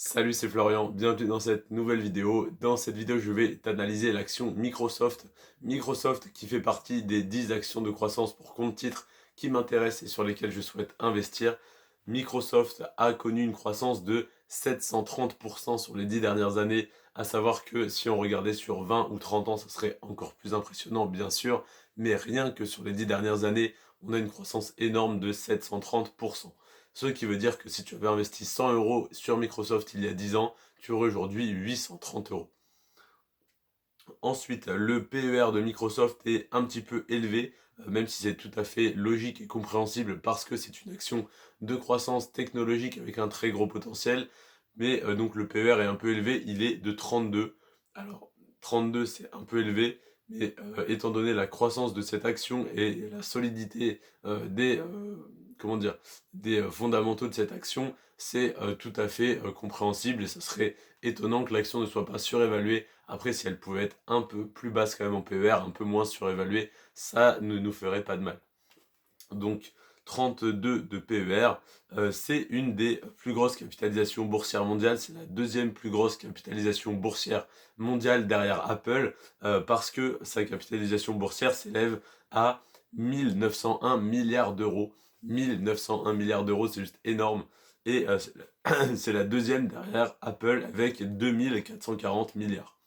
Salut, c'est Florian, bienvenue dans cette nouvelle vidéo. Dans cette vidéo, je vais t'analyser l'action Microsoft. Microsoft qui fait partie des 10 actions de croissance pour compte titre qui m'intéressent et sur lesquelles je souhaite investir. Microsoft a connu une croissance de 730% sur les 10 dernières années, à savoir que si on regardait sur 20 ou 30 ans, ça serait encore plus impressionnant, bien sûr, mais rien que sur les 10 dernières années, on a une croissance énorme de 730%. Ce qui veut dire que si tu avais investi 100 euros sur Microsoft il y a 10 ans, tu aurais aujourd'hui 830 euros. Ensuite, le PER de Microsoft est un petit peu élevé, même si c'est tout à fait logique et compréhensible parce que c'est une action de croissance technologique avec un très gros potentiel. Mais donc le PER est un peu élevé, il est de 32. Alors 32 c'est un peu élevé, mais étant donné la croissance de cette action et la solidité comment dire, des fondamentaux de cette action, c'est tout à fait compréhensible et ça serait étonnant que l'action ne soit pas surévaluée. Après, si elle pouvait être un peu plus basse quand même en PER, un peu moins surévaluée, ça ne nous ferait pas de mal. Donc 32 de PER, c'est une des plus grosses capitalisations boursières mondiales, c'est la deuxième plus grosse capitalisation boursière mondiale derrière Apple, parce que sa capitalisation boursière s'élève à 1901 milliards d'euros. 1901 milliards d'euros, c'est juste énorme. Et c'est la deuxième derrière Apple avec 2440 milliards.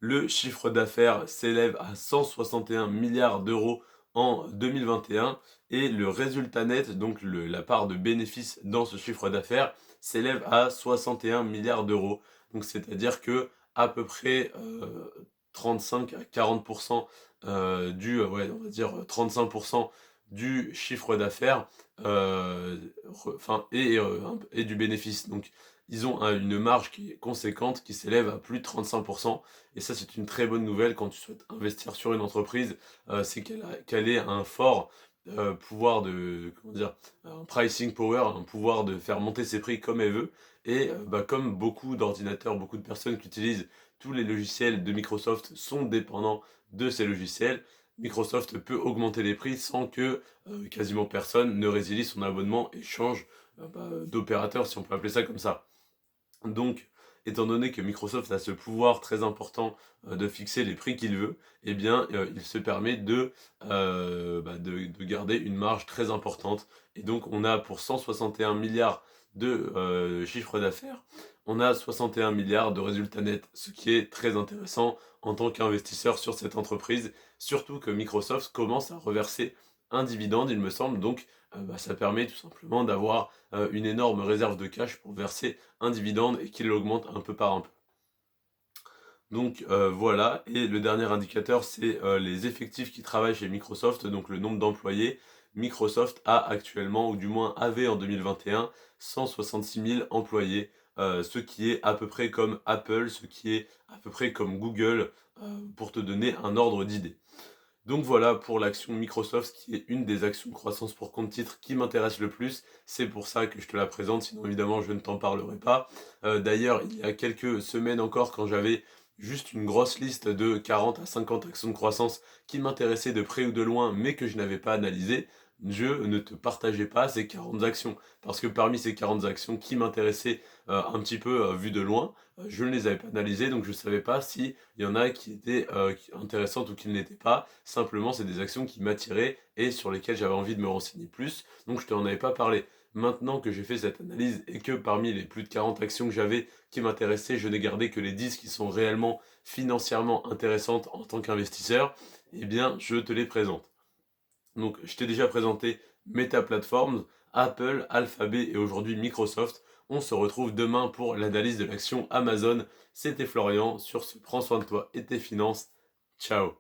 Le chiffre d'affaires s'élève à 161 milliards d'euros en 2021 et le résultat net, donc la part de bénéfice dans ce chiffre d'affaires, s'élève à 61 milliards d'euros. Donc c'est-à-dire que à peu près 35 à 40% ouais, on va dire 35% du chiffre d'affaires et du bénéfice. Donc ils ont une marge qui est conséquente, qui s'élève à plus de 35%. Et ça, c'est une très bonne nouvelle quand tu souhaites investir sur une entreprise, c'est qu'elle ait un fort pouvoir de, comment dire, un pricing power, un pouvoir de faire monter ses prix comme elle veut. Et comme beaucoup d'ordinateurs, beaucoup de personnes qui utilisent tous les logiciels de Microsoft sont dépendants de ces logiciels, Microsoft peut augmenter les prix sans que quasiment personne ne résilie son abonnement et change d'opérateur, si on peut appeler ça comme ça. Donc, étant donné que Microsoft a ce pouvoir très important de fixer les prix qu'il veut, eh bien, il se permet de garder une marge très importante. Et donc, on a pour 161 milliards de chiffre d'affaires, on a 61 milliards de résultats nets, ce qui est très intéressant en tant qu'investisseur sur cette entreprise, surtout que Microsoft commence à reverser un dividende, il me semble, donc ça permet tout simplement d'avoir une énorme réserve de cash pour verser un dividende et qu'il augmente un peu par un peu. Donc voilà, et le dernier indicateur, c'est les effectifs qui travaillent chez Microsoft, donc le nombre d'employés. Microsoft a actuellement, ou du moins avait en 2021, 166 000 employés, ce qui est à peu près comme Apple, ce qui est à peu près comme Google, pour te donner un ordre d'idée. Donc voilà pour l'action Microsoft qui est une des actions de croissance pour compte titre qui m'intéresse le plus. C'est pour ça que je te la présente, sinon évidemment je ne t'en parlerai pas. D'ailleurs, il y a quelques semaines encore, quand j'avais juste une grosse liste de 40 à 50 actions de croissance qui m'intéressaient de près ou de loin, mais que je n'avais pas analysées, je ne te partageais pas ces 40 actions. Parce que parmi ces 40 actions qui m'intéressaient un petit peu vues de loin, je ne les avais pas analysées, donc je ne savais pas si il y en a qui étaient intéressantes ou qui ne l'étaient pas. Simplement, c'est des actions qui m'attiraient et sur lesquelles j'avais envie de me renseigner plus, donc je t'en avais pas parlé. Maintenant que j'ai fait cette analyse et que parmi les plus de 40 actions que j'avais qui m'intéressaient, je n'ai gardé que les 10 qui sont réellement financièrement intéressantes en tant qu'investisseur, eh bien, je te les présente. Donc, je t'ai déjà présenté Meta Platforms, Apple, Alphabet et aujourd'hui Microsoft. On se retrouve demain pour l'analyse de l'action Amazon. C'était Florian. Sur ce, prends soin de toi et tes finances. Ciao.